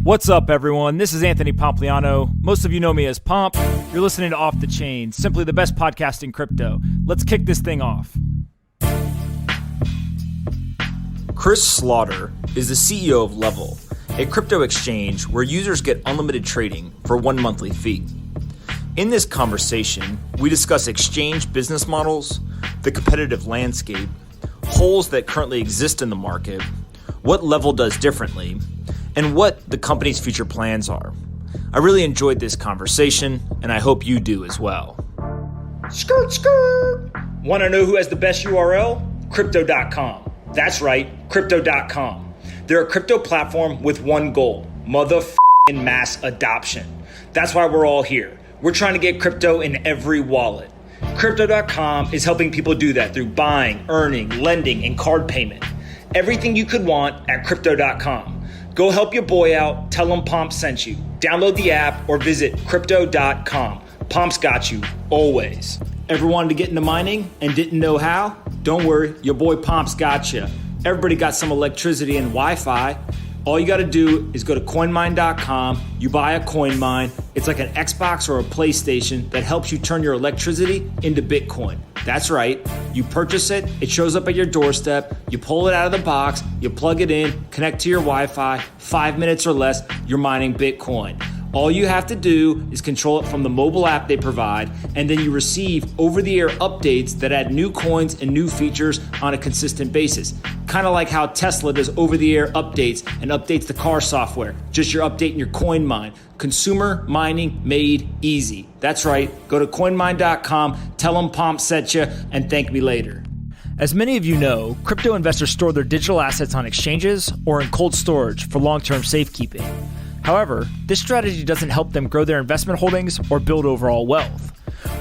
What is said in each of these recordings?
What's up, everyone? This is Anthony Pompliano. Most of you know me as Pomp. You're listening to Off the Chain, simply the best podcast in crypto. Let's kick this thing off. Chris Slaughter is the CEO of Level, a crypto exchange where users get unlimited trading for one monthly fee. In this conversation, we discuss exchange business models, the competitive landscape, holes that currently exist in the market, what Level does differently, and what the company's future plans are. I really enjoyed this conversation, and I hope you do as well. Skirt, skirt. Want to know who has the best URL? Crypto.com. That's right, Crypto.com. They're a crypto platform with one goal, motherfucking mass adoption. That's why we're all here. We're trying to get crypto in every wallet. Crypto.com is helping people do that through buying, earning, lending, and card payment. Everything you could want at Crypto.com. Go help your boy out. Tell him Pomp sent you. Download the app or visit Crypto.com. Pomp's got you, always. Ever wanted to get into mining and didn't know how? Don't worry, your boy Pomp's got you. Everybody got some electricity and Wi-Fi. All you got to do is go to coinmine.com. You buy a coin mine. It's like an Xbox or a PlayStation that helps you turn your electricity into Bitcoin. That's right. You purchase it. It shows up at your doorstep. You pull it out of the box. You plug it in, connect to your Wi-Fi. 5 minutes or less, you're mining Bitcoin. All you have to do is control it from the mobile app they provide, and then you receive over-the-air updates that add new coins and new features on a consistent basis. Kind of like how Tesla does over-the-air updates and updates the car software. Just you're updating your coin mine. Consumer mining made easy. That's right. Go to coinmine.com, tell them Pomp sent you, and thank me later. As many of you know, crypto investors store their digital assets on exchanges or in cold storage for long-term safekeeping. However, this strategy doesn't help them grow their investment holdings or build overall wealth.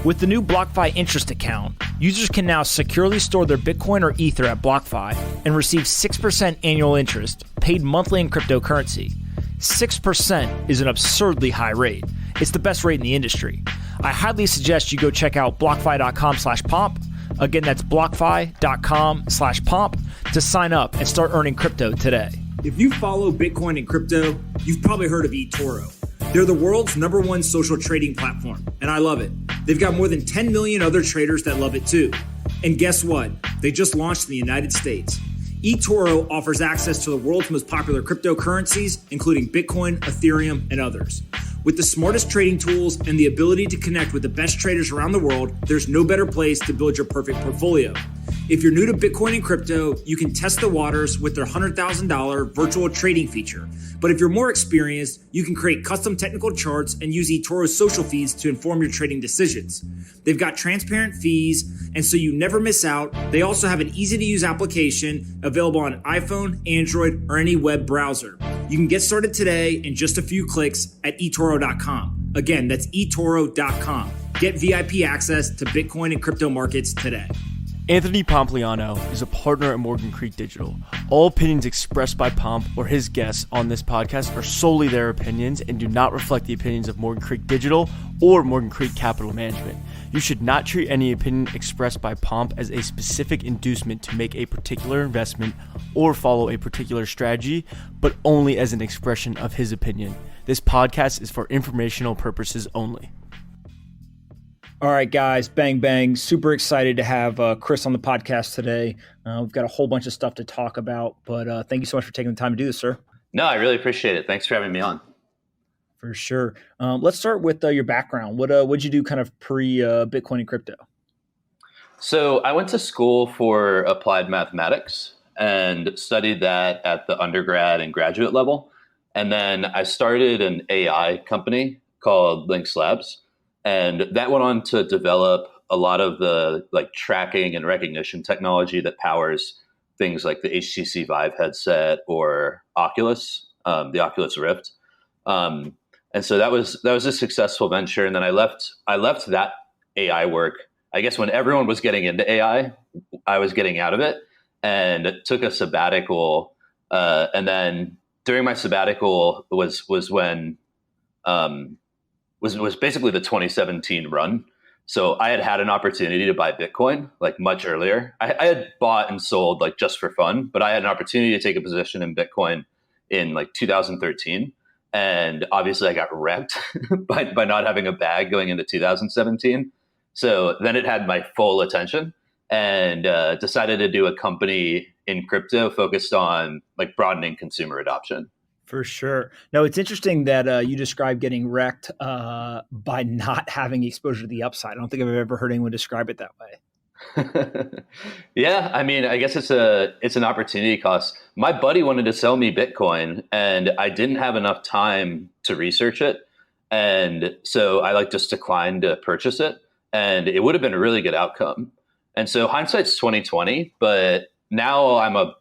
With the new BlockFi interest account, users can now securely store their Bitcoin or Ether at BlockFi and receive 6% annual interest paid monthly in cryptocurrency. 6% is an absurdly high rate. It's the best rate in the industry. I highly suggest you go check out blockfi.com/pomp. Again, that's blockfi.com/pomp to sign up and start earning crypto today. If you follow Bitcoin and crypto, you've probably heard of eToro. They're the world's #1 social trading platform, and I love it. They've got more than 10 million other traders that love it too. And guess what? They just launched in the United States. eToro offers access to the world's most popular cryptocurrencies, including Bitcoin, Ethereum, and others. With the smartest trading tools and the ability to connect with the best traders around the world, there's no better place to build your perfect portfolio. If you're new to Bitcoin and crypto, you can test the waters with their $100,000 virtual trading feature. But if you're more experienced, you can create custom technical charts and use eToro's social feeds to inform your trading decisions. They've got transparent fees, and so you never miss out. They also have an easy-to-use application available on iPhone, Android, or any web browser. You can get started today in just a few clicks at eToro.com. Again, that's eToro.com. Get VIP access to Bitcoin and crypto markets today. Anthony Pompliano is a partner at Morgan Creek Digital. All opinions expressed by Pomp or his guests on this podcast are solely their opinions and do not reflect the opinions of Morgan Creek Digital or Morgan Creek Capital Management. You should not treat any opinion expressed by Pomp as a specific inducement to make a particular investment or follow a particular strategy, but only as an expression of his opinion. This podcast is for informational purposes only. All right, guys, bang, bang. Super excited to have Chris on the podcast today. We've got a whole bunch of stuff to talk about, but thank you so much for taking the time to do this, sir. No, I really appreciate it. Thanks for having me on. For sure. Let's start with your background. What'd you do kind of pre-Bitcoin and crypto? So I went to school for applied mathematics and studied that at the undergrad and graduate level. And then I started an AI company called Lynx Labs. And that went on to develop a lot of the tracking and recognition technology that powers things like the HTC Vive headset or Oculus, the Oculus Rift. And so that was a successful venture. And then I left that AI work. I guess when everyone was getting into AI, I was getting out of it and took a sabbatical. And then during my sabbatical was when was basically the 2017 run. So I had an opportunity to buy Bitcoin much earlier. I had bought and sold just for fun, but I had an opportunity to take a position in Bitcoin in 2013. And obviously I got wrecked by not having a bag going into 2017. So then it had my full attention, and decided to do a company in crypto focused on like broadening consumer adoption. For sure. No, it's interesting that you described getting wrecked by not having exposure to the upside. I don't think I've ever heard anyone describe it that way. Yeah, I mean, I guess it's an opportunity cost. My buddy wanted to sell me Bitcoin, and I didn't have enough time to research it, and so I like just declined to purchase it, and it would have been a really good outcome. And so hindsight's 2020, but now I'm a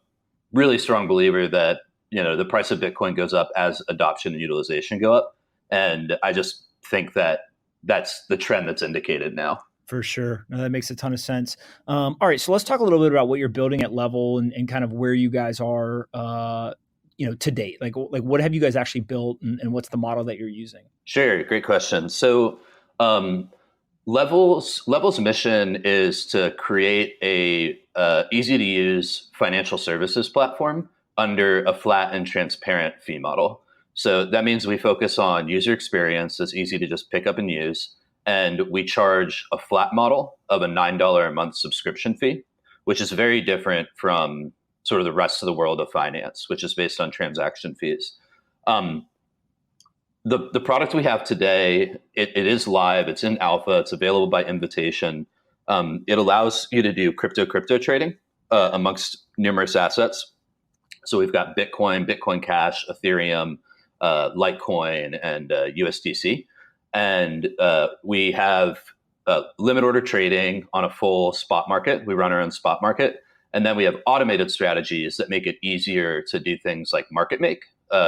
really strong believer that the price of Bitcoin goes up as adoption and utilization go up, and I just think that that's the trend that's indicated now. For sure. No, that makes a ton of sense. All right. So let's talk a little bit about what you're building at Level and kind of where you guys are, to date. Like what have you guys actually built and what's the model that you're using? Sure. Great question. So Level's mission is to create a easy to use financial services platform under a flat and transparent fee model. So that means we focus on user experience that's easy to just pick up and use. And we charge a flat model of a $9 a month subscription fee, which is very different from sort of the rest of the world of finance, which is based on transaction fees. The product we have today, it is live, it's in alpha, it's available by invitation. It allows you to do crypto trading amongst numerous assets. So we've got Bitcoin Cash, Ethereum, Litecoin, and USDC. And we have limit order trading on a full spot market. We run our own spot market. And then we have automated strategies that make it easier to do things like market make,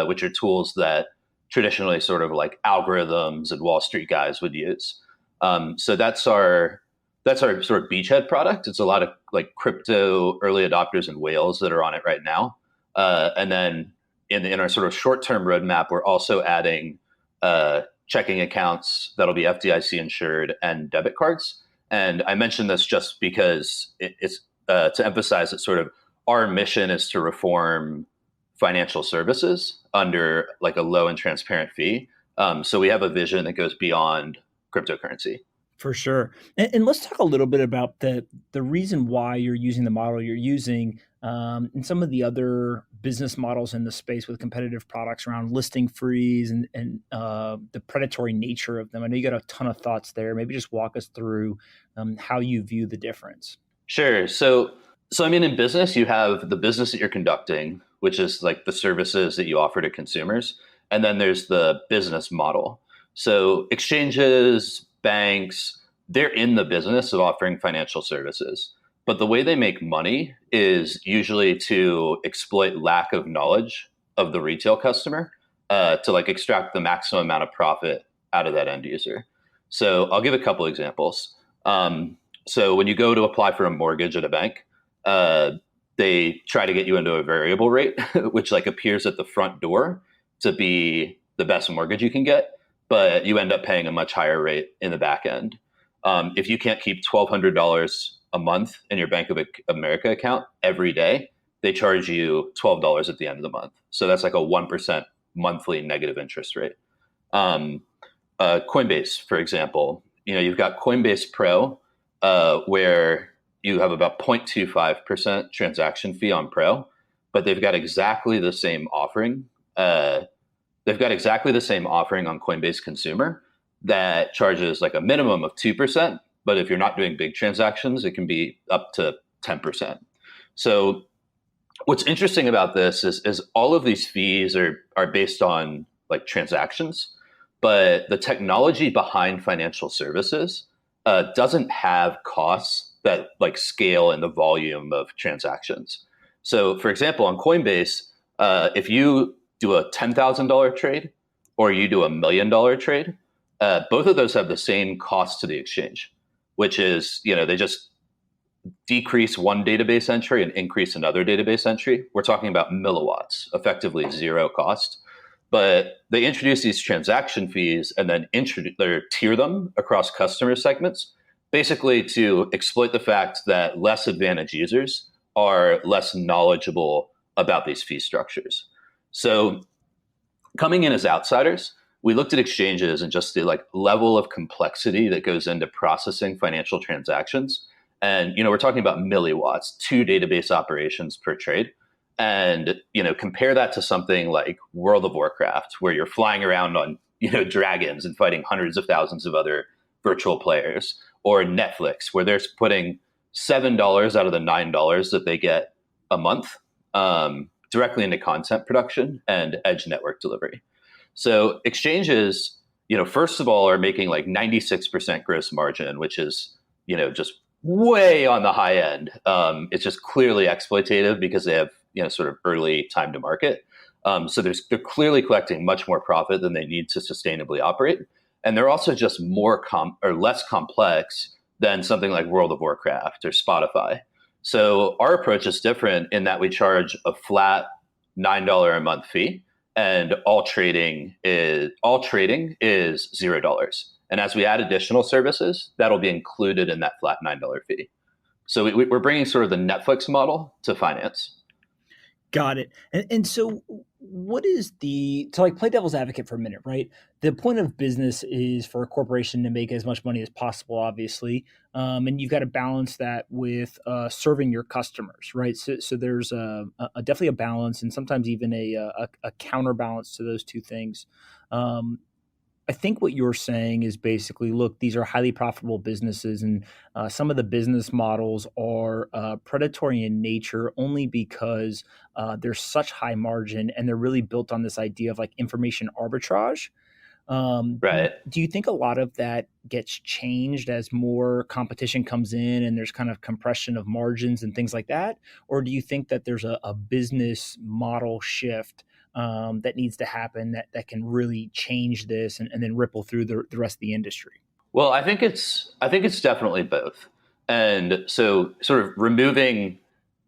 which are tools that traditionally sort of like algorithms and Wall Street guys would use. So that's our sort of beachhead product. It's a lot of like crypto early adopters and whales that are on it right now. And then in our sort of short-term roadmap, we're also adding checking accounts that'll be FDIC insured and debit cards. And I mentioned this just because it's to emphasize that sort of our mission is to reform financial services under like a low and transparent fee. So we have a vision that goes beyond cryptocurrency. For sure. And let's talk a little bit about the reason why you're using the model you're using and some of the other business models in the space with competitive products around listing fees and the predatory nature of them. I know you got a ton of thoughts there. Maybe just walk us through how you view the difference. Sure. So I mean, in business, you have the business that you're conducting, which is like the services that you offer to consumers. And then there's the business model. So exchanges, banks, they're in the business of offering financial services. But the way they make money is usually to exploit lack of knowledge of the retail customer to like extract the maximum amount of profit out of that end user. So I'll give a couple examples. So when you go to apply for a mortgage at a bank, they try to get you into a variable rate, which like appears at the front door to be the best mortgage you can get, but you end up paying a much higher rate in the back end. If you can't keep $1,200 a month in your Bank of America account every day, they charge you $12 at the end of the month. So that's like a 1% monthly negative interest rate. Coinbase, for example, you've got Coinbase Pro, where you have about 0.25% transaction fee on Pro, but they've got exactly the same offering. They've got exactly the same offering on Coinbase Consumer that charges like a minimum of 2%. But if you're not doing big transactions, it can be up to 10%. So what's interesting about this is all of these fees are based on like transactions, but the technology behind financial services doesn't have costs that like scale in the volume of transactions. So for example, on Coinbase, if you do a $10,000 trade or you do $1 million trade, both of those have the same cost to the exchange, which is, they just decrease one database entry and increase another database entry. We're talking about milliwatts, effectively zero cost. But they introduce these transaction fees and then tier them across customer segments, basically to exploit the fact that less advantaged users are less knowledgeable about these fee structures. So coming in as outsiders, we looked at exchanges and just the like level of complexity that goes into processing financial transactions. And, we're talking about milliwatts, 2 database operations per trade. And, compare that to something like World of Warcraft, where you're flying around on, dragons and fighting hundreds of thousands of other virtual players, or Netflix, where they're putting $7 out of the $9 that they get a month directly into content production and edge network delivery. So exchanges, first of all, are making like 96% gross margin, which is, just way on the high end. It's just clearly exploitative because they have, sort of early time to market. So they're clearly collecting much more profit than they need to sustainably operate. And they're also just more less complex than something like World of Warcraft or Spotify. So our approach is different in that we charge a flat $9 a month fee, and all trading is $0. And as we add additional services, that'll be included in that flat $9 fee. So we're bringing sort of the Netflix model to finance. Got it. And so what is to like play devil's advocate for a minute, right? The point of business is for a corporation to make as much money as possible, obviously. And you've got to balance that with serving your customers, right? So there's definitely a balance, and sometimes even a counterbalance to those two things. I think what you're saying is basically, look, these are highly profitable businesses, and some of the business models are predatory in nature only because they're such high margin, and they're really built on this idea of like information arbitrage. Right. Do you think a lot of that gets changed as more competition comes in and there's kind of compression of margins and things like that? Or do you think that there's a business model shift that needs to happen that can really change this and then ripple through the rest of the industry? Well, I think it's definitely both. And so sort of removing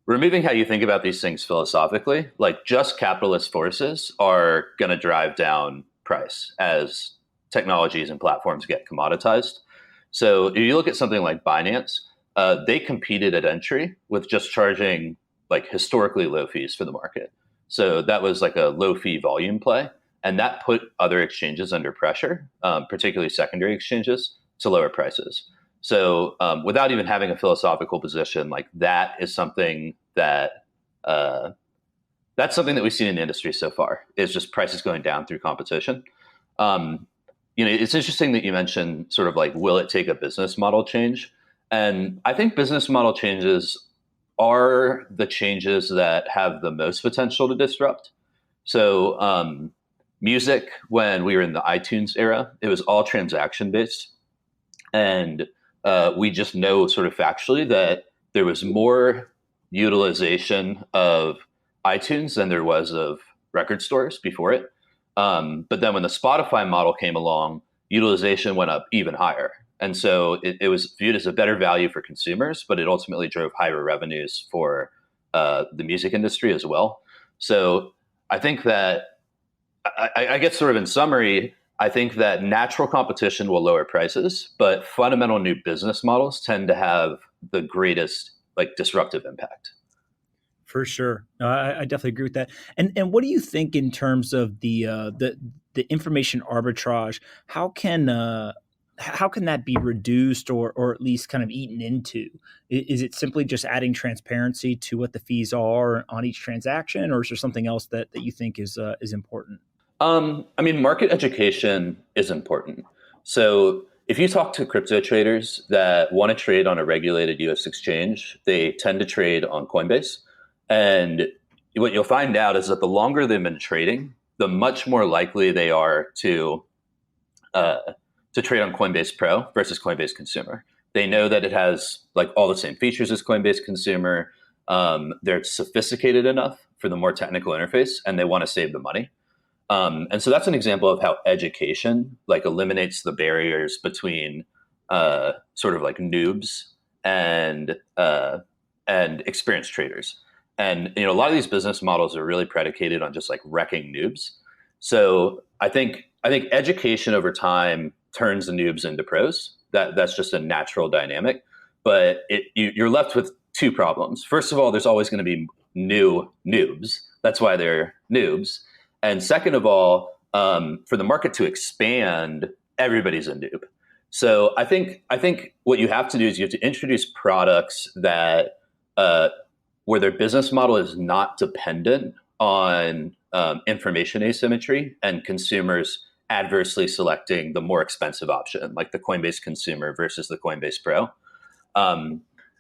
how you think about these things philosophically, like just capitalist forces are going to drive down price as technologies and platforms get commoditized. So if you look at something like Binance, they competed at entry with just charging like historically low fees for the market. So that was like a low fee volume play. And that put other exchanges under pressure, particularly secondary exchanges, to lower prices. So without even having a philosophical position, like that is something that's something that we've seen in the industry so far, is just prices going down through competition. It's interesting that you mentioned sort of like, will it take a business model change? And I think business model changes are the changes that have the most potential to disrupt. So music, when we were in the iTunes era, it was all transaction based. And we just know sort of factually that there was more utilization of iTunes than there was of record stores before it. But then when the Spotify model came along, utilization went up even higher. And so it was viewed as a better value for consumers, but it ultimately drove higher revenues for the music industry as well. So I think that, I guess sort of in summary, I think that natural competition will lower prices, but fundamental new business models tend to have the greatest like disruptive impact. For sure. No, I definitely agree with that. And what do you think in terms of the information arbitrage? How can that be reduced or at least kind of eaten into? Is it simply just adding transparency to what the fees are on each transaction, or is there something else that you think is important? Market education is important. So if you talk to crypto traders that want to trade on a regulated US exchange, they tend to trade on Coinbase. And what you'll find out is that the longer they've been trading, the much more likely they are to trade on Coinbase Pro versus Coinbase Consumer. They know that it has like all the same features as Coinbase Consumer. They're sophisticated enough for the more technical interface, and they want to save the money. And so that's an example of how education like eliminates the barriers between sort of like noobs and experienced traders. And a lot of these business models are really predicated on just like wrecking noobs. So I think education over time turns the noobs into pros. That's just a natural dynamic. But you're left with two problems. First of all, there's always going to be new noobs. That's why they're noobs. And second of all, For the market to expand, everybody's a noob. So I think what you have to do is you have to introduce products that where their business model is not dependent on information asymmetry and consumers adversely selecting the more expensive option, like the Coinbase Consumer versus the Coinbase Pro.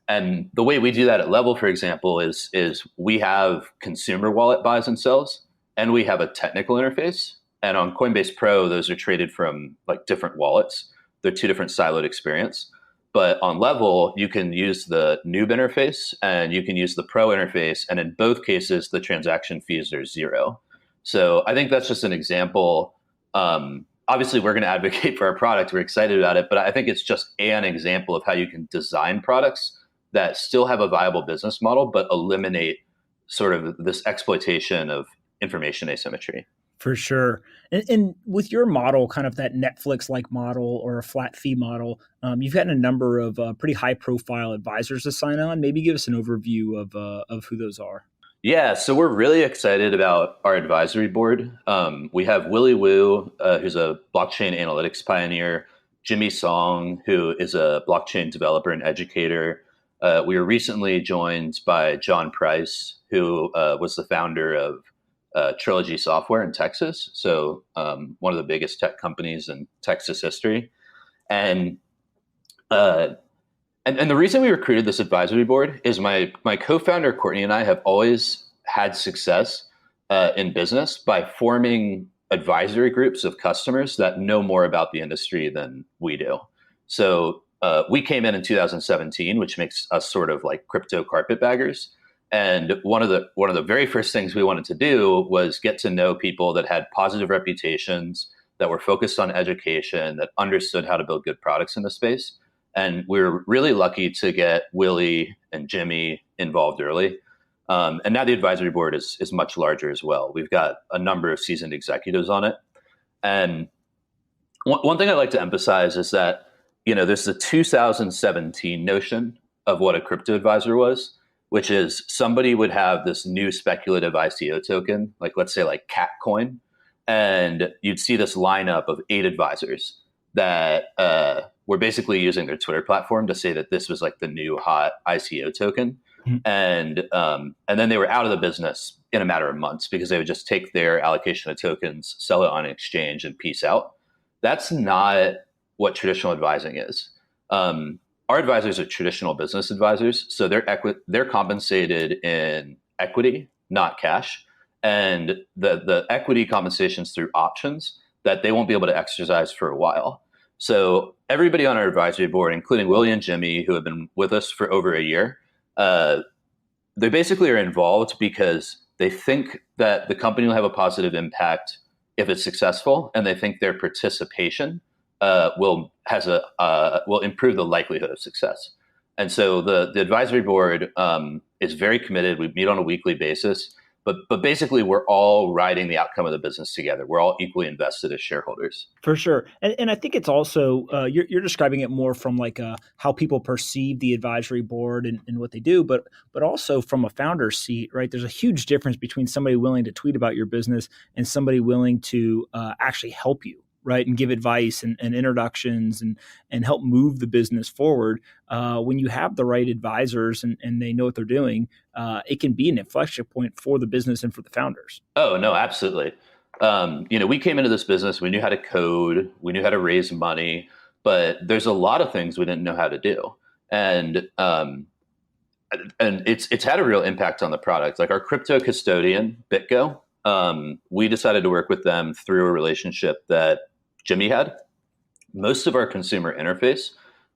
And the way we do that at Level, for example, is we have consumer wallet buys and sells, and we have a technical interface. And on Coinbase Pro, those are traded from like different wallets. They're two different siloed experience. But on Level, you can use the noob interface and you can use the pro interface. And in both cases, the transaction fees are zero. So I think that's just an example. Obviously, we're going to advocate for our product. We're excited about it. But I think it's just an example of how you can design products that still have a viable business model, but eliminate sort of this exploitation of information asymmetry. For sure. And with your model, kind of that Netflix-like model or a flat fee model, you've gotten a number of pretty high-profile advisors to sign on. Maybe give us an overview of who those are. Yeah, so we're really excited about our advisory board. We have Willy Woo, who's a blockchain analytics pioneer, Jimmy Song, who is a blockchain developer and educator. We were recently joined by John Price, who was the founder of Trilogy Software in Texas. So one of the biggest tech companies in Texas history. And the reason we recruited this advisory board is my co-founder, Courtney, and I have always had success in business by forming advisory groups of customers that know more about the industry than we do. So we came in 2017, which makes us sort of like crypto carpetbaggers. And one of the very first things we wanted to do was get to know people that had positive reputations, that were focused on education, that understood how to build good products in the space. And we were really lucky to get Willie and Jimmy involved early. And now the advisory board is much larger as well. We've got a number of seasoned executives on it. And one thing I'd like to emphasize is that, there's the 2017 notion of what a crypto advisor was, which is somebody would have this new speculative ICO token, like let's say like Cat Coin, and you'd see this lineup of 8 advisors that were basically using their Twitter platform to say that this was like the new hot ICO token. Mm-hmm. And then they were out of the business in a matter of months because they would just take their allocation of tokens, sell it on an exchange, and peace out. That's not what traditional advising is. Our advisors are traditional business advisors, so they're compensated in equity, not cash, and the equity compensations through options that they won't be able to exercise for a while. So everybody on our advisory board, including Willie and Jimmy, who have been with us for over a year, they basically are involved because they think that the company will have a positive impact if it's successful, and they think their participation will improve the likelihood of success. And so the advisory board is very committed. We meet on a weekly basis, but basically we're all riding the outcome of the business together. We're all equally invested as shareholders. For sure. And I think it's also, you're describing it more from like how people perceive the advisory board and what they do, but also from a founder's seat, right? There's a huge difference between somebody willing to tweet about your business and somebody willing to actually help you, right? And give advice and introductions and help move the business forward. When you have the right advisors and they know what they're doing, it can be an inflection point for the business and for the founders. Oh, no, absolutely. We came into this business, we knew how to code, we knew how to raise money, but there's a lot of things we didn't know how to do. And it's had a real impact on the product. Like our crypto custodian, BitGo, we decided to work with them through a relationship that Jimmy had. Most of our consumer interface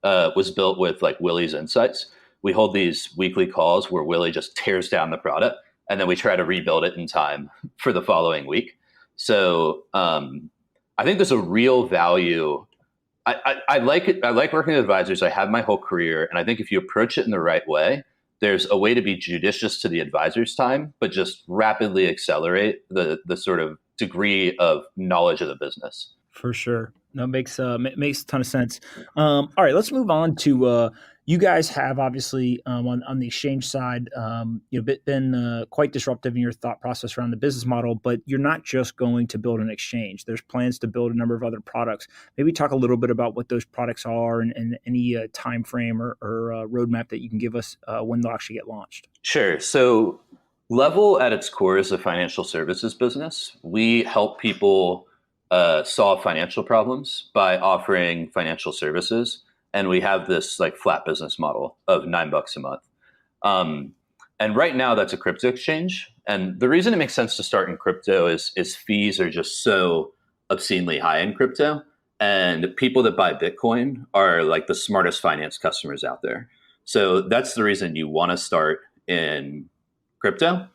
was built with like Willie's insights. We hold these weekly calls where Willie just tears down the product, and then we try to rebuild it in time for the following week. So I think there's a real value. I like it. I like working with advisors. I have my whole career, and I think if you approach it in the right way, there's a way to be judicious to the advisor's time, but just rapidly accelerate the sort of degree of knowledge of the business. For sure. No, makes makes a ton of sense. All right, let's move on to you guys have obviously on the exchange side, been quite disruptive in your thought process around the business model. But you're not just going to build an exchange. There's plans to build a number of other products. Maybe talk a little bit about what those products are and any time frame or roadmap that you can give us when they'll actually get launched. Sure. So Level at its core is a financial services business. We help people solve financial problems by offering financial services, and we have this like flat business model of $9 a month. Um, and right now, that's a crypto exchange. And the reason it makes sense to start in crypto is fees are just so obscenely high in crypto, and people that buy Bitcoin are like the smartest finance customers out there. So that's the reason you want to start in crypto.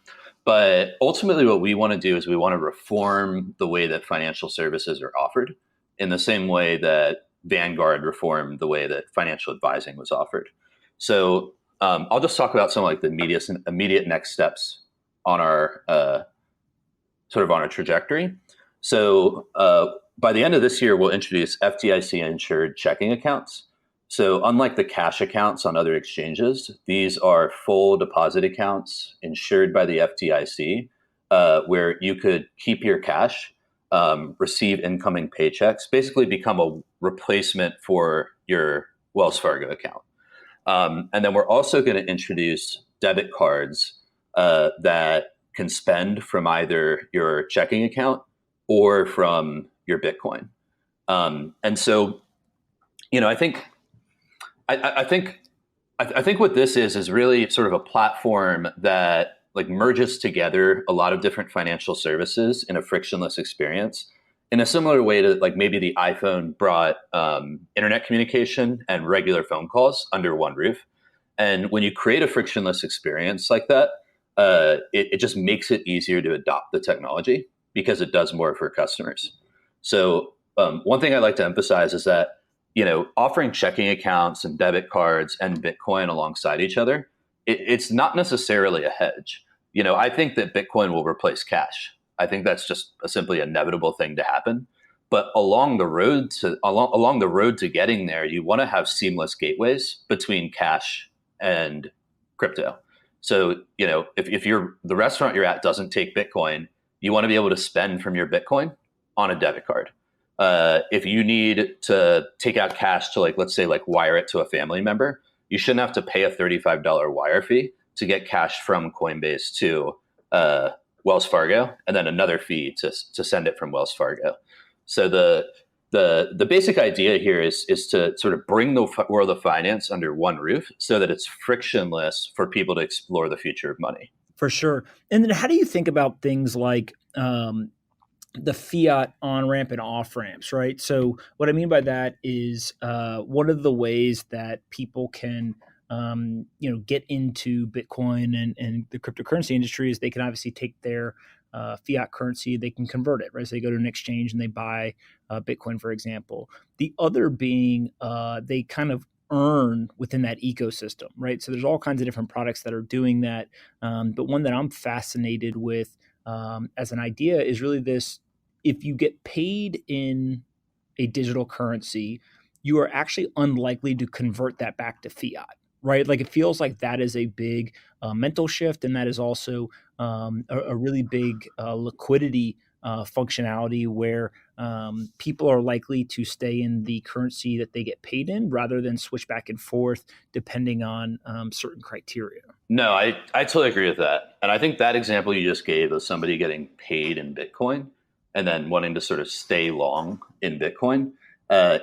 But ultimately, what we want to do is we want to reform the way that financial services are offered in the same way that Vanguard reformed the way that financial advising was offered. So I'll just talk about some like the immediate next steps on our sort of on our trajectory. So by the end of this year, we'll introduce FDIC insured checking accounts. So unlike the cash accounts on other exchanges, these are full deposit accounts insured by the FDIC, where you could keep your cash, receive incoming paychecks, basically become a replacement for your Wells Fargo account. And then we're also going to introduce debit cards that can spend from either your checking account or from your Bitcoin. And so, I think what this is really sort of a platform that like merges together a lot of different financial services in a frictionless experience in a similar way to like maybe the iPhone brought internet communication and regular phone calls under one roof. And when you create a frictionless experience like that, it just makes it easier to adopt the technology because it does more for customers. So one thing I'd like to emphasize is that offering checking accounts and debit cards and Bitcoin alongside each other, it's not necessarily a hedge. I think that Bitcoin will replace cash. I think that's just a simply inevitable thing to happen. But along the road to getting there, you want to have seamless gateways between cash and crypto. So, if the restaurant you're at doesn't take Bitcoin, you want to be able to spend from your Bitcoin on a debit card. If you need to take out cash to let's say wire it to a family member, you shouldn't have to pay a $35 wire fee to get cash from Coinbase to Wells Fargo, and then another fee to send it from Wells Fargo. So the basic idea here is to sort of bring the world of finance under one roof so that it's frictionless for people to explore the future of money. For sure. And then how do you think about things like the fiat on-ramp and off-ramps, right? So what I mean by that is one of the ways that people can get into Bitcoin and the cryptocurrency industry is they can obviously take their fiat currency, they can convert it, right? So they go to an exchange and they buy Bitcoin, for example. The other being they kind of earn within that ecosystem, right? So there's all kinds of different products that are doing that. But one that I'm fascinated with as an idea is really this: if you get paid in a digital currency, you are actually unlikely to convert that back to fiat, right? Like it feels like that is a big mental shift, and that is also a really big liquidity functionality where people are likely to stay in the currency that they get paid in rather than switch back and forth depending on certain criteria. No, I totally agree with that. And I think that example you just gave of somebody getting paid in Bitcoin and then wanting to sort of stay long in Bitcoin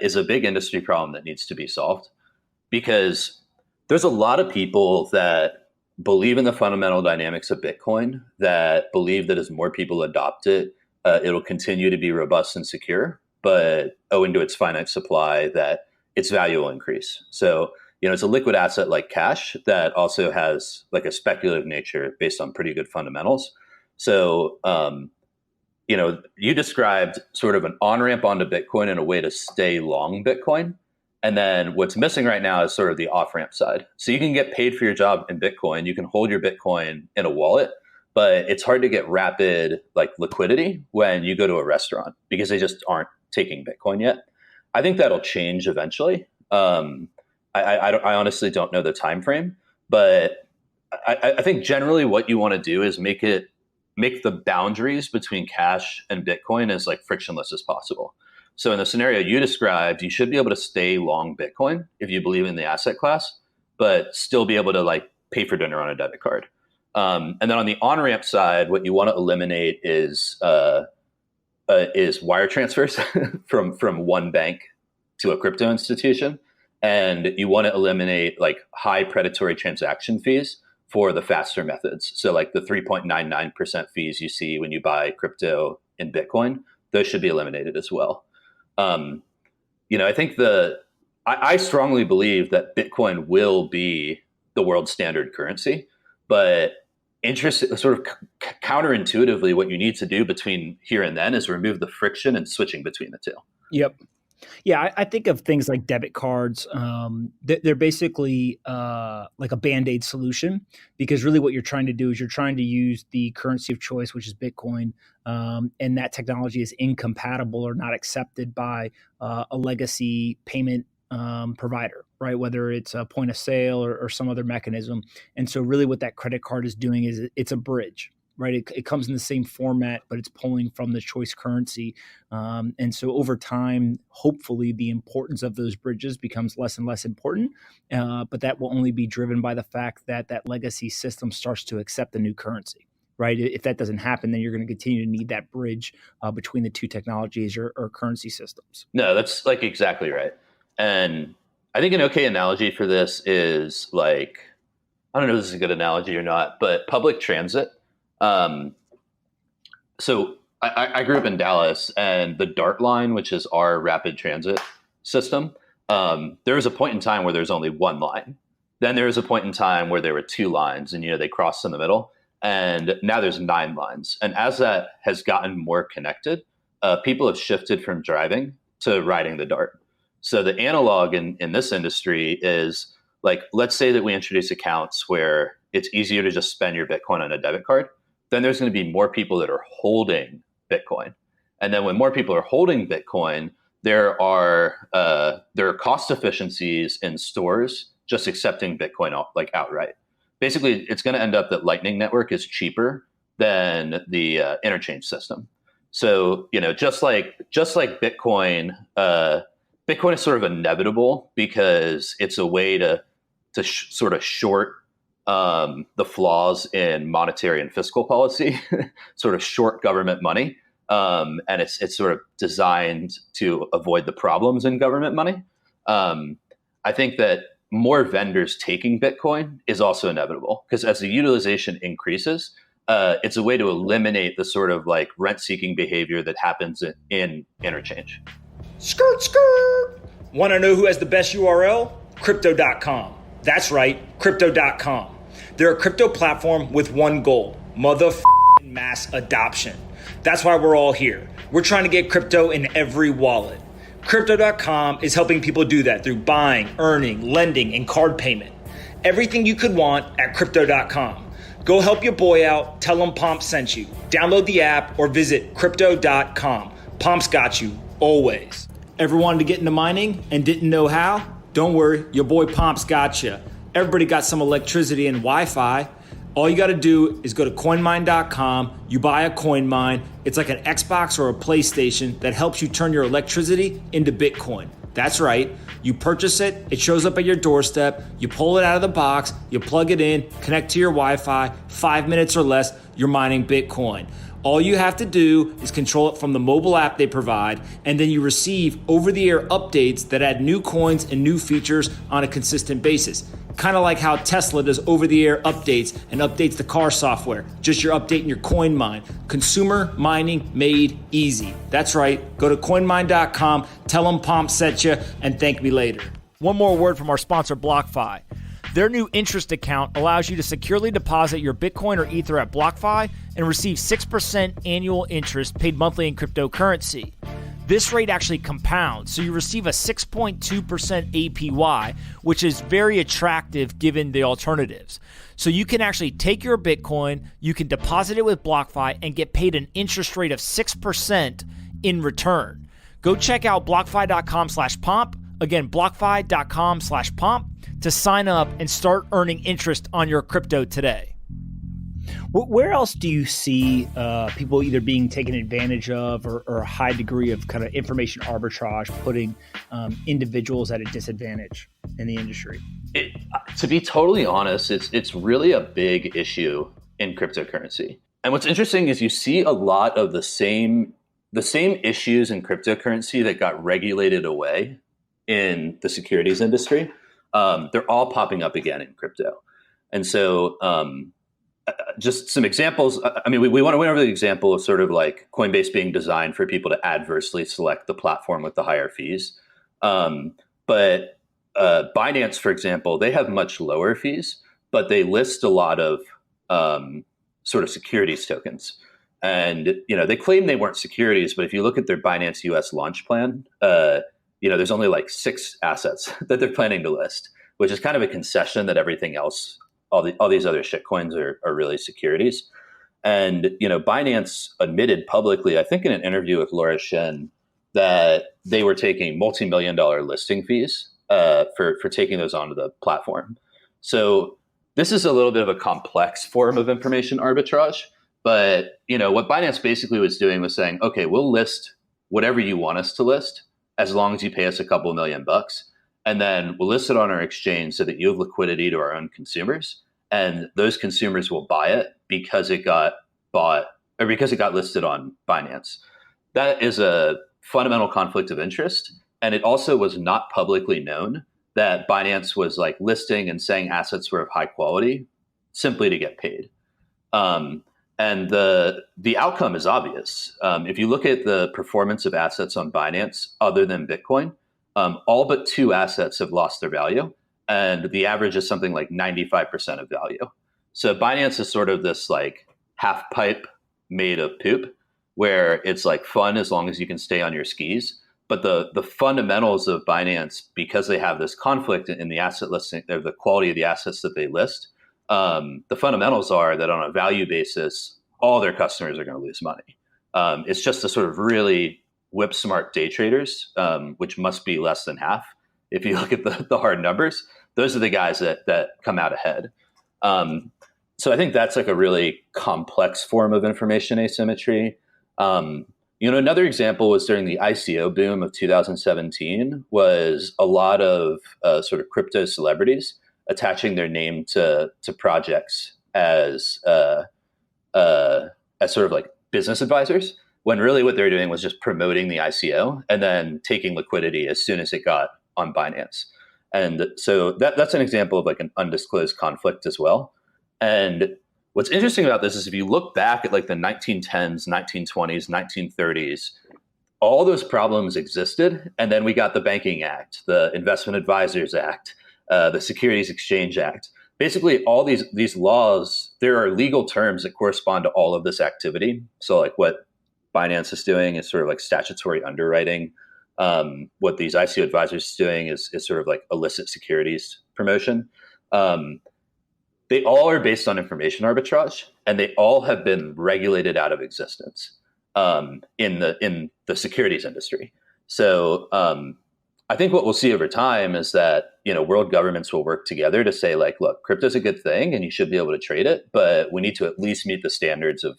is a big industry problem that needs to be solved, because there's a lot of people that believe in the fundamental dynamics of Bitcoin, that believe that as more people adopt it, it'll continue to be robust and secure, but owing to its finite supply, that its value will increase. So, it's a liquid asset like cash that also has like a speculative nature based on pretty good fundamentals. So, you described sort of an on-ramp onto Bitcoin and a way to stay long Bitcoin. And then what's missing right now is sort of the off-ramp side. So you can get paid for your job in Bitcoin. You can hold your Bitcoin in a wallet, but it's hard to get rapid liquidity when you go to a restaurant because they just aren't taking Bitcoin yet. I think that'll change eventually. I honestly don't know the time frame, but I think generally what you want to do is make the boundaries between cash and Bitcoin as like frictionless as possible. So in the scenario you described, you should be able to stay long Bitcoin if you believe in the asset class, but still be able to like pay for dinner on a debit card. And then on the on-ramp side, what you want to eliminate is wire transfers from one bank to a crypto institution. And you want to eliminate like high predatory transaction fees for the faster methods. So like the 3.99% fees you see when you buy crypto in Bitcoin, those should be eliminated as well. I think I strongly believe that Bitcoin will be the world standard currency, but sort of counterintuitively, what you need to do between here and then is remove the friction and switching between the two. Yep. Yeah, I think of things like debit cards. They're basically like a Band-Aid solution, because really what you're trying to do is you're trying to use the currency of choice, which is Bitcoin, and that technology is incompatible or not accepted by a legacy payment provider, right? Whether it's a point of sale or some other mechanism. And so really what that credit card is doing is it's a bridge. Right, it comes in the same format, but it's pulling from the choice currency, and so over time, hopefully, the importance of those bridges becomes less and less important. But that will only be driven by the fact that that legacy system starts to accept the new currency. Right, if that doesn't happen, then you're going to continue to need that bridge between the two technologies or currency systems. No, that's like exactly right. And I think an okay analogy for this is like, I don't know if this is a good analogy or not, but public transit. So I grew up in Dallas, and the DART line, which is our rapid transit system, there was a point in time where there was only one line. Then there was a point in time where there were two lines, and they crossed in the middle. And now there's 9 lines. And as that has gotten more connected, people have shifted from driving to riding the DART. So the analog in this industry is like, let's say that we introduce accounts where it's easier to just spend your Bitcoin on a debit card. Then there's going to be more people that are holding Bitcoin. And then when more people are holding Bitcoin, there are cost efficiencies in stores just accepting Bitcoin outright. Basically, it's going to end up that Lightning Network is cheaper than the interchange system. So, just like Bitcoin, Bitcoin is sort of inevitable because it's a way to sort of short the flaws in monetary and fiscal policy, sort of short government money. And it's sort of designed to avoid the problems in government money. I think that more vendors taking Bitcoin is also inevitable, because as the utilization increases, it's a way to eliminate the sort of like rent-seeking behavior that happens in interchange. Skirt, skirt. Want to know who has the best URL? Crypto.com. That's right, Crypto.com. They're a crypto platform with one goal: mass adoption. That's why we're all here. We're trying to get crypto in every wallet. Crypto.com is helping people do that through buying, earning, lending, and card payment. Everything you could want at Crypto.com. Go help your boy out. Tell him Pomp sent you. Download the app or visit Crypto.com. Pomp's got you, always. Ever wanted to get into mining and didn't know how? Don't worry, your boy Pomp's got you. Everybody got some electricity and Wi-Fi. All you got to do is go to coinmine.com. You buy a coin mine. It's like an Xbox or a PlayStation that helps you turn your electricity into Bitcoin. That's right. You purchase it. It shows up at your doorstep. You pull it out of the box. You plug it in, connect to your Wi-Fi. 5 minutes or less, you're mining Bitcoin. All you have to do is control it from the mobile app they provide, and then you receive over-the-air updates that add new coins and new features on a consistent basis. Kind of like how Tesla does over-the-air updates and updates the car software. Just you're updating your coin mine. Consumer mining made easy. That's right. Go to coinmine.com, tell them Pomp sent you, and thank me later. One more word from our sponsor, BlockFi. Their new interest account allows you to securely deposit your Bitcoin or Ether at BlockFi and receive 6% annual interest paid monthly in cryptocurrency. This rate actually compounds, so you receive a 6.2% APY, which is very attractive given the alternatives. So you can actually take your Bitcoin, you can deposit it with BlockFi, and get paid an interest rate of 6% in return. Go check out BlockFi.com/pomp. Again, BlockFi.com/pomp to sign up and start earning interest on your crypto today. Where else do you see people either being taken advantage of or a high degree of kind of information arbitrage, putting individuals at a disadvantage in the industry? To be totally honest, it's really a big issue in cryptocurrency. And what's interesting is you see a lot of the same issues in cryptocurrency that got regulated away in the securities industry. They're all popping up again in crypto. And so just some examples. I mean, we want to went over the example of sort of like Coinbase being designed for people to adversely select the platform with the higher fees. But Binance, for example, they have much lower fees, but they list a lot of sort of securities tokens. And, they claim they weren't securities, but if you look at their Binance US launch plan, there's only like 6 assets that they're planning to list, which is kind of a concession that everything else, all these other shitcoins are really securities. And, Binance admitted publicly, I think in an interview with Laura Shen, that they were taking multi-million-dollar listing fees for taking those onto the platform. So this is a little bit of a complex form of information arbitrage. But, what Binance basically was doing was saying, okay, we'll list whatever you want us to list as long as you pay us a couple $1,000,000. And then we'll list it on our exchange so that you have liquidity to our own consumers. And those consumers will buy it because it got bought or because it got listed on Binance. That is a fundamental conflict of interest. And it also was not publicly known that Binance was like listing and saying assets were of high quality simply to get paid. And the outcome is obvious. If you look at the performance of assets on Binance other than Bitcoin, all but 2 assets have lost their value. And the average is something like 95% of value. So Binance is sort of this like half pipe made of poop, where it's like fun as long as you can stay on your skis. But the fundamentals of Binance, because they have this conflict in the asset listing, or the quality of the assets that they list, the fundamentals are that on a value basis, all their customers are going to lose money. It's just the sort of really whip smart day traders, which must be less than half. If you look at the hard numbers, those are the guys that come out ahead. So I think that's like a really complex form of information asymmetry. Another example was during the ICO boom of 2017 was a lot of sort of crypto celebrities attaching their name to projects as sort of like business advisors, when really what they're doing was just promoting the ICO and then taking liquidity as soon as it got on Binance. And so that's an example of like an undisclosed conflict as well. And what's interesting about this is if you look back at like the 1910s, 1920s, 1930s, all those problems existed. And then we got the Banking Act, the Investment Advisors Act, the Securities Exchange Act. Basically, all these laws, there are legal terms that correspond to all of this activity. So like what Binance is doing is sort of like statutory underwriting. What these ICO advisors is doing is sort of like illicit securities promotion. They all are based on information arbitrage, and they all have been regulated out of existence in the securities industry. So I think what we'll see over time is that world governments will work together to say like, look, crypto's a good thing, and you should be able to trade it, but we need to at least meet the standards of,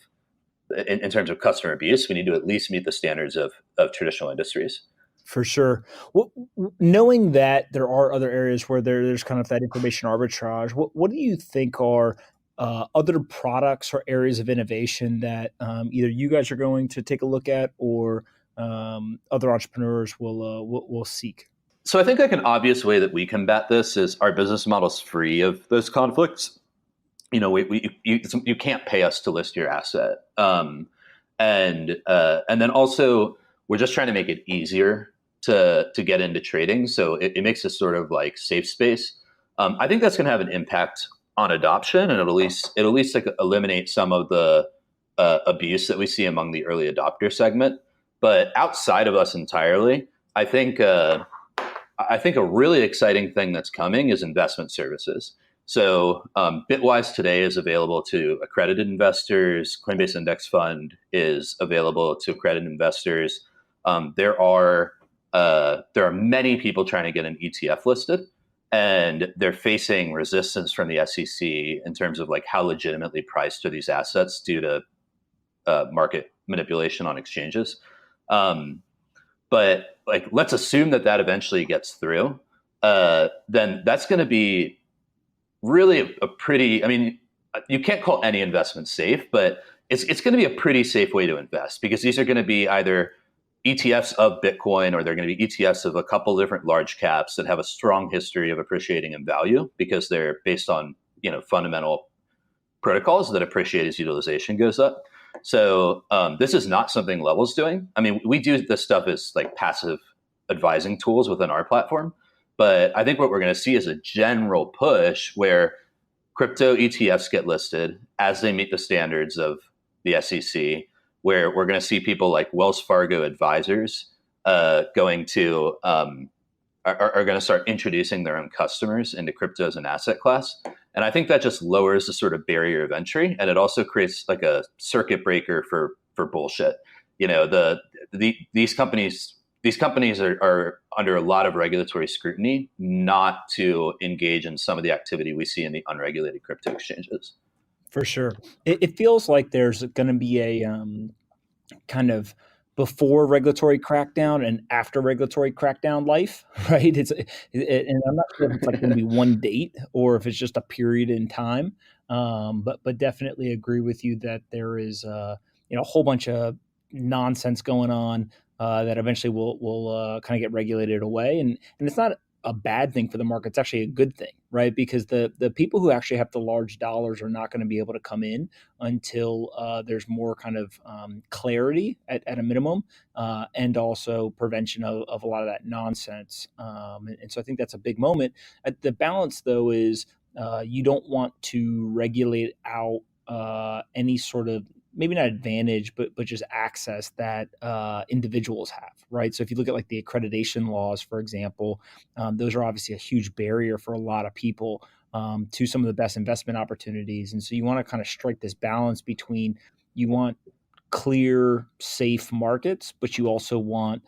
in terms of customer abuse, we need to at least meet the standards of traditional industries. For sure. Well, knowing that there are other areas where there's kind of that information arbitrage, what do you think are other products or areas of innovation that either you guys are going to take a look at or other entrepreneurs will seek? So I think like an obvious way that we combat this is our business model's free of those conflicts. You can't pay us to list your asset, and then also we're just trying to make it easier to get into trading. So it makes this sort of like safe space. I think that's going to have an impact on adoption, and it'll at least like eliminate some of the abuse that we see among the early adopter segment. But outside of us entirely, I think a really exciting thing that's coming is investment services. So Bitwise today is available to accredited investors. Coinbase Index Fund is available to accredited investors. there are many people trying to get an ETF listed, and they're facing resistance from the SEC in terms of like how legitimately priced are these assets due to market manipulation on exchanges. But like, let's assume that eventually gets through. Then that's going to be really a pretty, I mean, you can't call any investment safe, but it's going to be a pretty safe way to invest, because these are going to be either ETFs of Bitcoin, or they're going to be ETFs of a couple different large caps that have a strong history of appreciating in value because they're based on, fundamental protocols that appreciate as utilization goes up. So this is not something Level's doing. I mean, we do this stuff as like passive advising tools within our platform, but I think what we're going to see is a general push where crypto ETFs get listed as they meet the standards of the SEC, where we're going to see people like Wells Fargo advisors are going to start introducing their own customers into crypto as an asset class. And I think that just lowers the sort of barrier of entry, and it also creates like a circuit breaker for bullshit. These companies are under a lot of regulatory scrutiny not to engage in some of the activity we see in the unregulated crypto exchanges. For sure. It feels like there's going to be a kind of before regulatory crackdown and after regulatory crackdown life, right? And I'm not sure if it's like going to be one date or if it's just a period in time. But definitely agree with you that there is a whole bunch of nonsense going on that eventually will kind of get regulated away, and it's not a bad thing for the market. It's actually a good thing, right? Because the people who actually have the large dollars are not going to be able to come in until there's more kind of clarity at a minimum, and also prevention of a lot of that nonsense. And so I think that's a big moment. The balance, though, is you don't want to regulate out any sort of, maybe not advantage, but just access that individuals have, right? So if you look at like the accreditation laws, for example, those are obviously a huge barrier for a lot of people to some of the best investment opportunities. And so you want to kind of strike this balance between, you want clear, safe markets, but you also want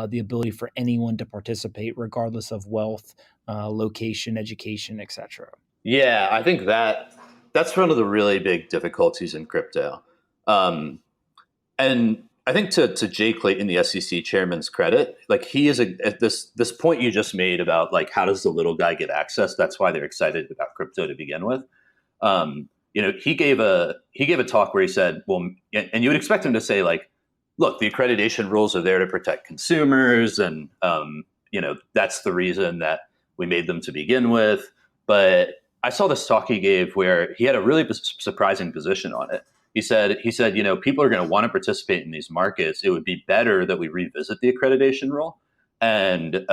the ability for anyone to participate regardless of wealth, location, education, et cetera. Yeah, I think that's one of the really big difficulties in crypto. And I think to Jay Clayton, the SEC chairman's credit, like he is at this point you just made about like, how does the little guy get access? That's why they're excited about crypto to begin with. He gave a talk where he said, well, and you would expect him to say like, look, the accreditation rules are there to protect consumers. And, that's the reason that we made them to begin with. But I saw this talk he gave where he had a really surprising position on it. He said, people are going to want to participate in these markets. It would be better that we revisit the accreditation rule and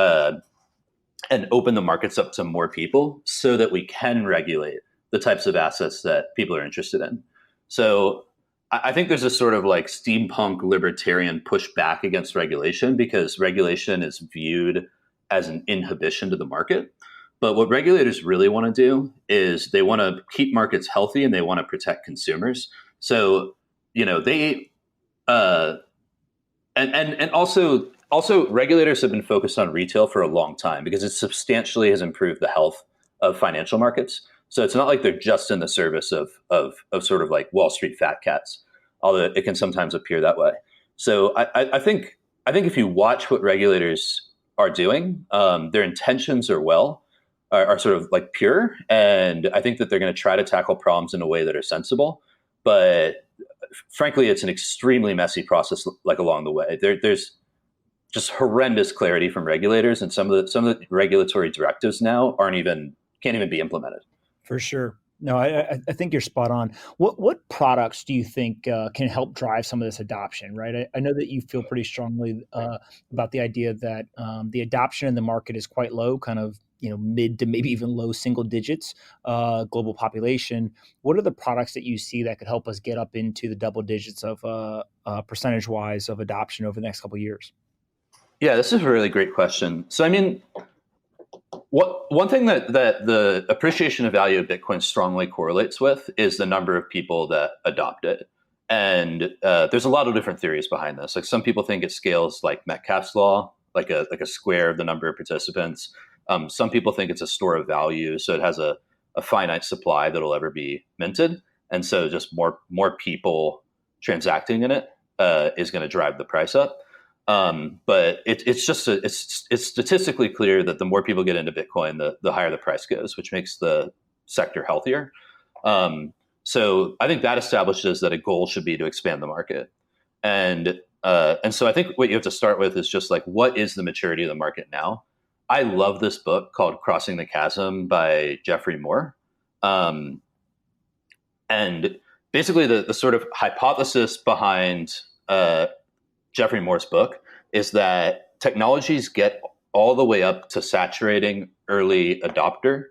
open the markets up to more people so that we can regulate the types of assets that people are interested in. So I think there's a sort of like steampunk libertarian pushback against regulation, because regulation is viewed as an inhibition to the market. But what regulators really want to do is they want to keep markets healthy and they want to protect consumers. So, they and also regulators have been focused on retail for a long time because it substantially has improved the health of financial markets. So it's not like they're just in the service of sort of like Wall Street fat cats, although it can sometimes appear that way. So I think if you watch what regulators are doing, their intentions are sort of like pure, and I think that they're going to try to tackle problems in a way that are sensible. But frankly, it's an extremely messy process. Like along the way, there's just horrendous clarity from regulators, and some of the regulatory directives now can't even be implemented. For sure. No, I think you're spot on. What products do you think can help drive some of this adoption? Right. I know that you feel pretty strongly about the idea that the adoption in the market is quite low, kind of mid to maybe even low single digits, global population. What are the products that you see that could help us get up into the double digits of percentage wise of adoption over the next couple of years? Yeah, this is a really great question. So, I mean, one thing that the appreciation of value of Bitcoin strongly correlates with is the number of people that adopt it. And there's a lot of different theories behind this. Like some people think it scales like Metcalfe's law, like a square of the number of participants. Some people think it's a store of value, so it has a finite supply that'll ever be minted, and so just more people transacting in it is going to drive the price up. But it's statistically clear that the more people get into Bitcoin, the higher the price goes, which makes the sector healthier. So I think that establishes that a goal should be to expand the market. And so I think what you have to start with is just like, what is the maturity of the market now? I love this book called Crossing the Chasm by Jeffrey Moore. And basically the sort of hypothesis behind Jeffrey Moore's book is that technologies get all the way up to saturating early adopter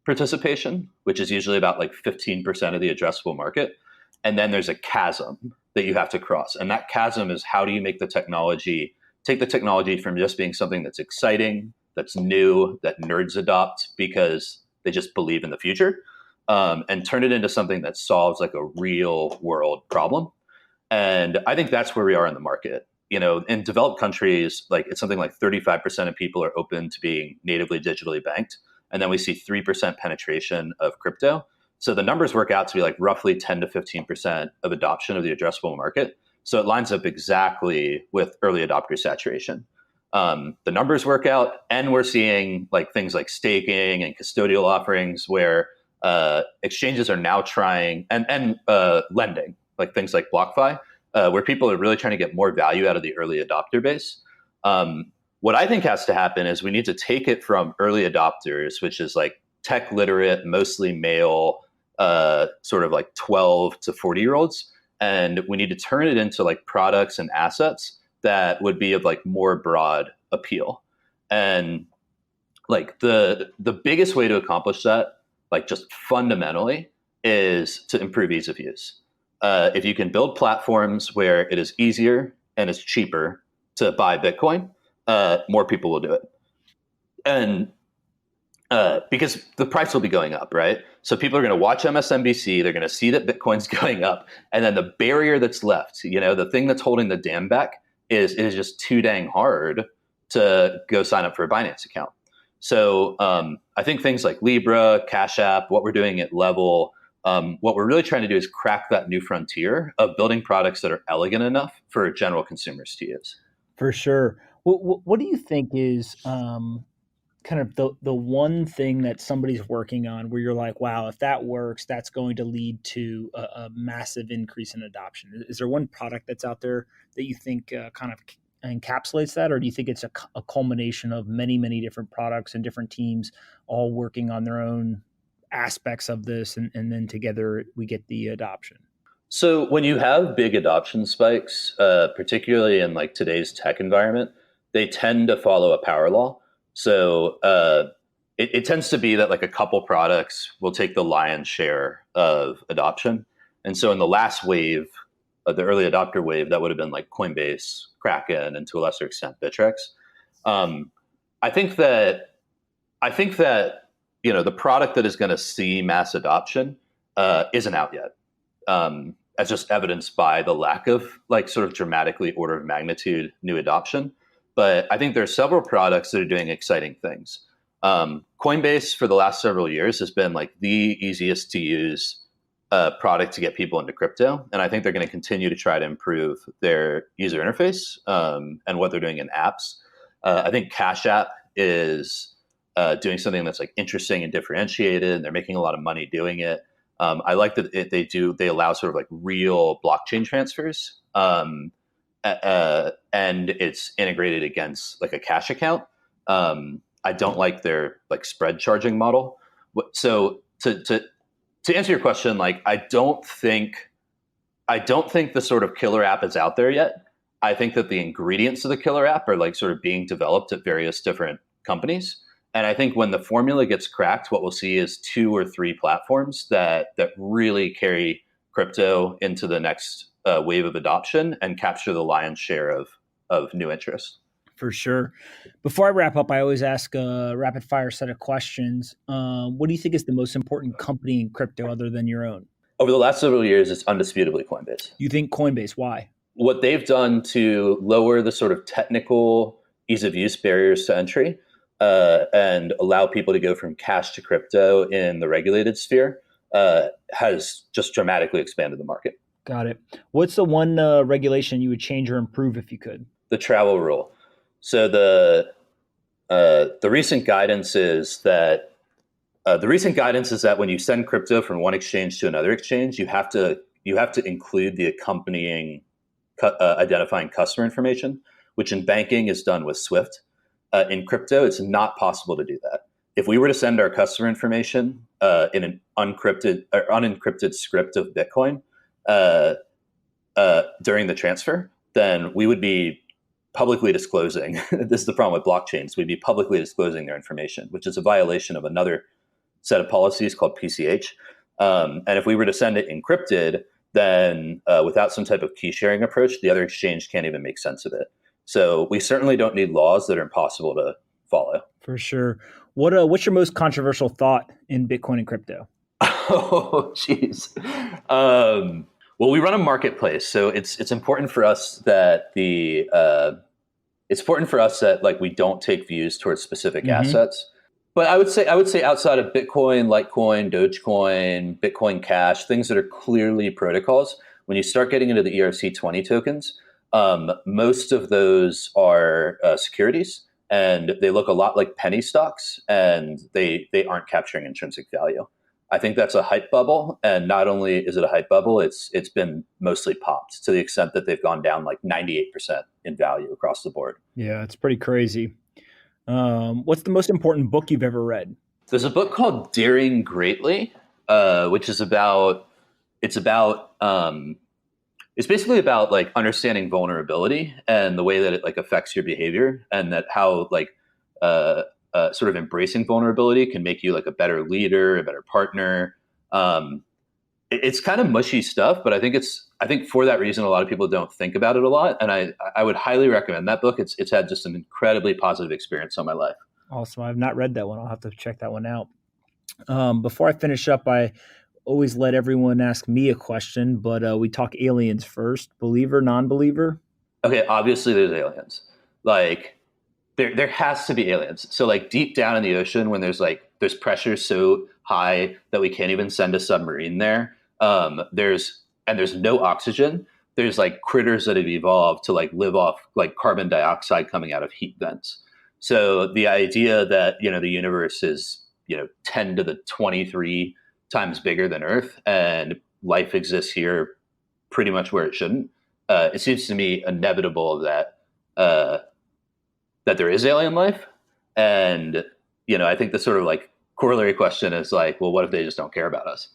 participation, which is usually about like 15% of the addressable market. And then there's a chasm that you have to cross. And that chasm is, how do you make take the technology from just being something that's exciting, that's new, that nerds adopt because they just believe in the future, and turn it into something that solves like a real world problem. And I think that's where we are in the market. In developed countries, like it's something like 35% of people are open to being natively digitally banked. And then we see 3% penetration of crypto. So the numbers work out to be like roughly 10 to 15% of adoption of the addressable market. So it lines up exactly with early adopter saturation. The numbers work out, and we're seeing like things like staking and custodial offerings where exchanges are now trying, and lending, like things like BlockFi, where people are really trying to get more value out of the early adopter base. What I think has to happen is we need to take it from early adopters, which is like tech literate, mostly male, sort of like 12 to 40-year-olds, and we need to turn it into like products and assets that would be of like more broad appeal. And like the biggest way to accomplish that, like just fundamentally, is to improve ease of use. If you can build platforms where it is easier and it's cheaper to buy Bitcoin, more people will do it. And because the price will be going up, right? So people are going to watch MSNBC, they're going to see that Bitcoin's going up, and then the barrier that's left, the thing that's holding the dam back is just too dang hard to go sign up for a Binance account. So I think things like Libra, Cash App, what we're doing at Level, what we're really trying to do is crack that new frontier of building products that are elegant enough for general consumers to use. For sure. What do you think is kind of the one thing that somebody's working on where you're like, wow, if that works, that's going to lead to a massive increase in adoption? Is there one product that's out there that you think kind of encapsulates that, or do you think it's a culmination of many, many different products and different teams all working on their own aspects of this, and then together we get the adoption? So when you have big adoption spikes, particularly in like today's tech environment, they tend to follow a power law. So it tends to be that like a couple products will take the lion's share of adoption. And so in the last wave, the early adopter wave, that would have been like Coinbase, Kraken, and to a lesser extent Bittrex. I think that the product that is going to see mass adoption isn't out yet. As just evidenced by the lack of like sort of dramatically order of magnitude new adoption. But I think there are several products that are doing exciting things. Coinbase for the last several years has been like the easiest to use product to get people into crypto. And I think they're going to continue to try to improve their user interface and what they're doing in apps. I think Cash App is doing something that's like interesting and differentiated, and they're making a lot of money doing it. I like that they allow sort of like real blockchain transfers, and it's integrated against like a cash account. I don't like their like spread charging model. So to answer your question, like I don't think the sort of killer app is out there yet. I think that the ingredients of the killer app are like sort of being developed at various different companies. And I think when the formula gets cracked, what we'll see is 2 or 3 platforms that really carry crypto into the next wave of adoption and capture the lion's share of new interest. For sure. Before I wrap up, I always ask a rapid fire set of questions. What do you think is the most important company in crypto other than your own? Over the last several years, it's undisputably Coinbase. You think Coinbase? Why? What they've done to lower the sort of technical ease of use barriers to entry and allow people to go from cash to crypto in the regulated sphere has just dramatically expanded the market. Got it. What's the one regulation you would change or improve if you could? The travel rule. So the recent guidance is that when you send crypto from one exchange to another exchange, you have to include the accompanying identifying customer information, which in banking is done with Swift. In crypto, it's not possible to do that. If we were to send our customer information in an unencrypted script of Bitcoin during the transfer, then we would be publicly disclosing. This is the problem with blockchains. We'd be publicly disclosing their information, which is a violation of another set of policies called PCH. And if we were to send it encrypted, then without some type of key sharing approach, the other exchange can't even make sense of it. So we certainly don't need laws that are impossible to follow. For sure. What's your most controversial thought in Bitcoin and crypto? Oh, geez. Well, we run a marketplace, so it's important for us that like we don't take views towards specific assets. But I would say outside of Bitcoin, Litecoin, Dogecoin, Bitcoin Cash, things that are clearly protocols, when you start getting into the ERC20 tokens, most of those are securities, and they look a lot like penny stocks, and they aren't capturing intrinsic value. I think that's a hype bubble, and not only is it a hype bubble, it's been mostly popped to the extent that they've gone down like 98% in value across the board. Yeah, it's pretty crazy. What's the most important book you've ever read? There's a book called Daring Greatly, which is it's basically about like understanding vulnerability and the way that it like affects your behavior, and that how like sort of embracing vulnerability can make you like a better leader, a better partner. It's kind of mushy stuff, but I think for that reason, a lot of people don't think about it a lot. And I would highly recommend that book. It's had just an incredibly positive experience on my life. Awesome. I've not read that one. I'll have to check that one out. Before I finish up, I always let everyone ask me a question, but we talk aliens first. Believer, non-believer? Okay, obviously there's aliens. Like there has to be aliens. So like deep down in the ocean, when there's pressure so high that we can't even send a submarine there, there's no oxygen. There's like critters that have evolved to like live off like carbon dioxide coming out of heat vents. So the idea that, the universe is, 10 to the 23 times bigger than Earth and life exists here pretty much where it shouldn't, it seems to me inevitable that there is alien life. And, I think the sort of like corollary question is like, well, what if they just don't care about us?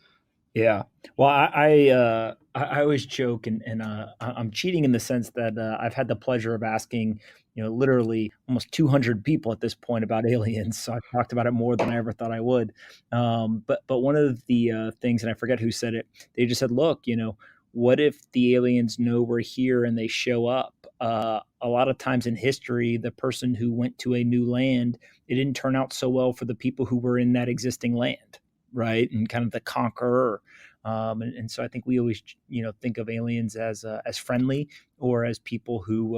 Yeah. Well, I always joke and I'm cheating in the sense that I've had the pleasure of asking, literally almost 200 people at this point about aliens. So I've talked about it more than I ever thought I would. But one of the things, and I forget who said it, they just said, look, what if the aliens know we're here and they show up? A lot of times in history, the person who went to a new land, it didn't turn out so well for the people who were in that existing land, right? And kind of the conqueror. And so I think we always, think of aliens as friendly or as people who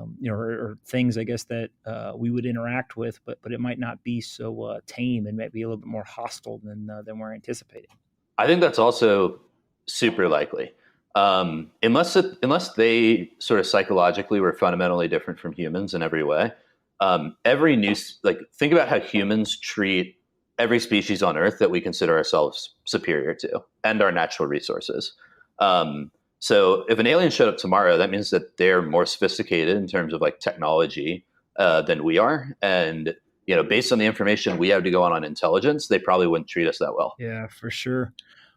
or things, I guess, that we would interact with, but it might not be so tame and might be a little bit more hostile than we're anticipating. I think that's also super likely. Unless they sort of psychologically were fundamentally different from humans in every way. Think about how humans treat every species on Earth that we consider ourselves superior to and our natural resources. So if an alien showed up tomorrow, that means that they're more sophisticated in terms of like technology than we are. And, based on the information we have to go on intelligence, they probably wouldn't treat us that well. Yeah, for sure.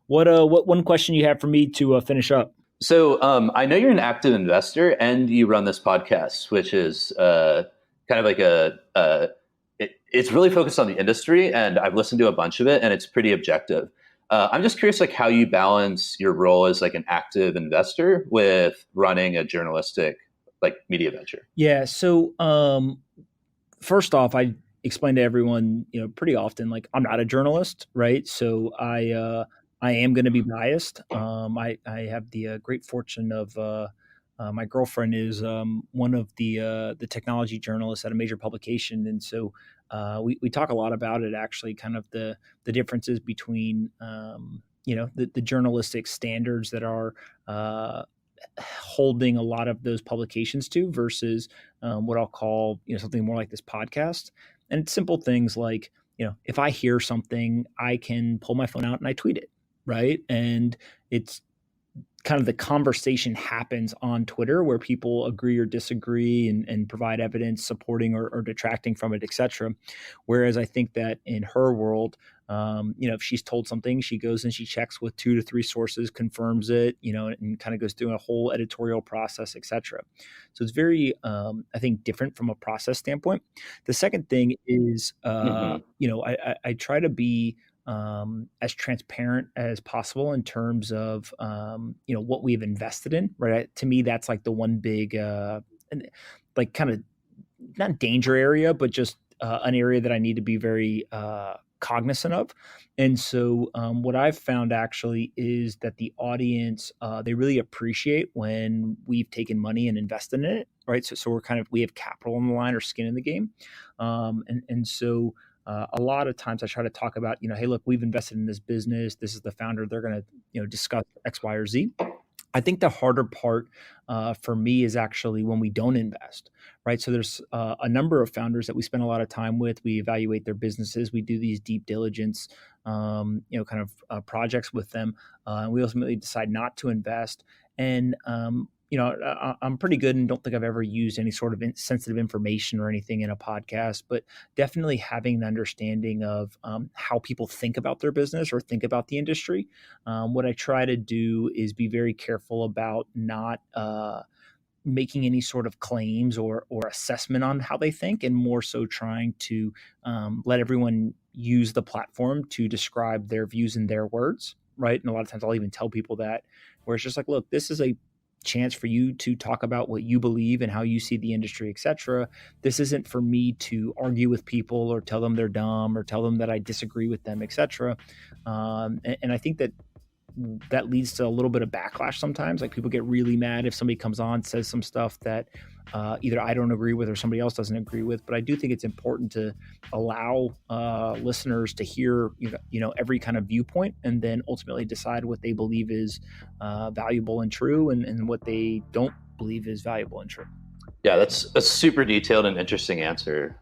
What one question you have for me to finish up? So I know you're an active investor and you run this podcast, which is kind of like it's really focused on the industry, and I've listened to a bunch of it, and it's pretty objective. I'm just curious, like how you balance your role as like an active investor with running a journalistic like media venture. Yeah. So first off, I explain to everyone, pretty often, like I'm not a journalist, right? So I'm I am going to be biased. I have the great fortune of my girlfriend is one of the technology journalists at a major publication, and so we talk a lot about it. Actually, kind of the differences between the journalistic standards that are holding a lot of those publications to versus what I'll call something more like this podcast. And it's simple things like if I hear something, I can pull my phone out and I tweet it, right? And it's kind of the conversation happens on Twitter where people agree or disagree and provide evidence supporting or detracting from it, et cetera. Whereas I think that in her world, if she's told something, she goes and she checks with 2 to 3 sources, confirms it, and kind of goes through a whole editorial process, et cetera. So it's very, I think, different from a process standpoint. The second thing is, I try to be as transparent as possible in terms of what we've invested in, right? To me, that's like the one big like kind of not danger area, but just an area that I need to be very cognizant of. And so what I've found actually is that the audience, they really appreciate when we've taken money and invested in it, right? So we have capital on the line or skin in the game. So a lot of times I try to talk about, hey, look, we've invested in this business. This is the founder. They're going to, discuss X, Y, or Z. I think the harder part for me is actually when we don't invest, right? So there's a number of founders that we spend a lot of time with. We evaluate their businesses. We do these deep diligence, projects with them. And we ultimately decide not to invest. And I'm pretty good and don't think I've ever used any sort of sensitive information or anything in a podcast, but definitely having an understanding of how people think about their business or think about the industry. What I try to do is be very careful about not making any sort of claims or assessment on how they think, and more so trying to let everyone use the platform to describe their views in their words, right? And a lot of times I'll even tell people that, where it's just like, look, this is a chance for you to talk about what you believe and how you see the industry, et cetera. This isn't for me to argue with people or tell them they're dumb or tell them that I disagree with them, et cetera. And I think that leads to a little bit of backlash sometimes. Like people get really mad if somebody comes on, says some stuff that either I don't agree with or somebody else doesn't agree with. But I do think it's important to allow listeners to hear, every kind of viewpoint, and then ultimately decide what they believe is valuable and true, and what they don't believe is valuable and true. Yeah, that's a super detailed and interesting answer.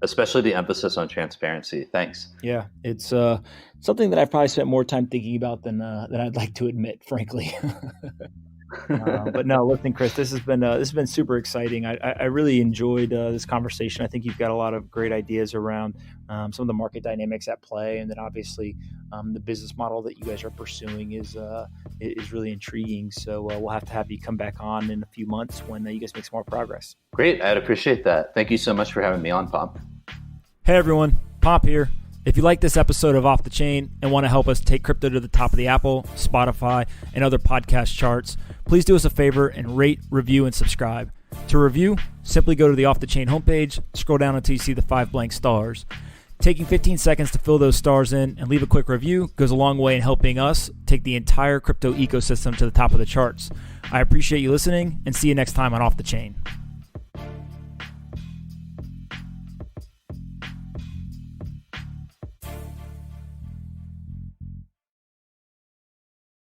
Especially the emphasis on transparency. Thanks. Yeah, it's something that I've probably spent more time thinking about than I'd like to admit, frankly. But no, listen, Chris, this has been super exciting. I really enjoyed this conversation. I think you've got a lot of great ideas around some of the market dynamics at play, and then obviously the business model that you guys are pursuing is really intriguing. So we'll have to have you come back on in a few months when you guys make some more progress. Great, I'd appreciate that. Thank you so much for having me on, Pomp. Hey everyone, Pomp here. If you like this episode of Off the Chain and want to help us take crypto to the top of the Apple, Spotify, and other podcast charts, please do us a favor and rate, review, and subscribe. To review, simply go to the Off the Chain homepage, scroll down until you see the 5 blank stars. Taking 15 seconds to fill those stars in and leave a quick review goes a long way in helping us take the entire crypto ecosystem to the top of the charts. I appreciate you listening, and see you next time on Off the Chain.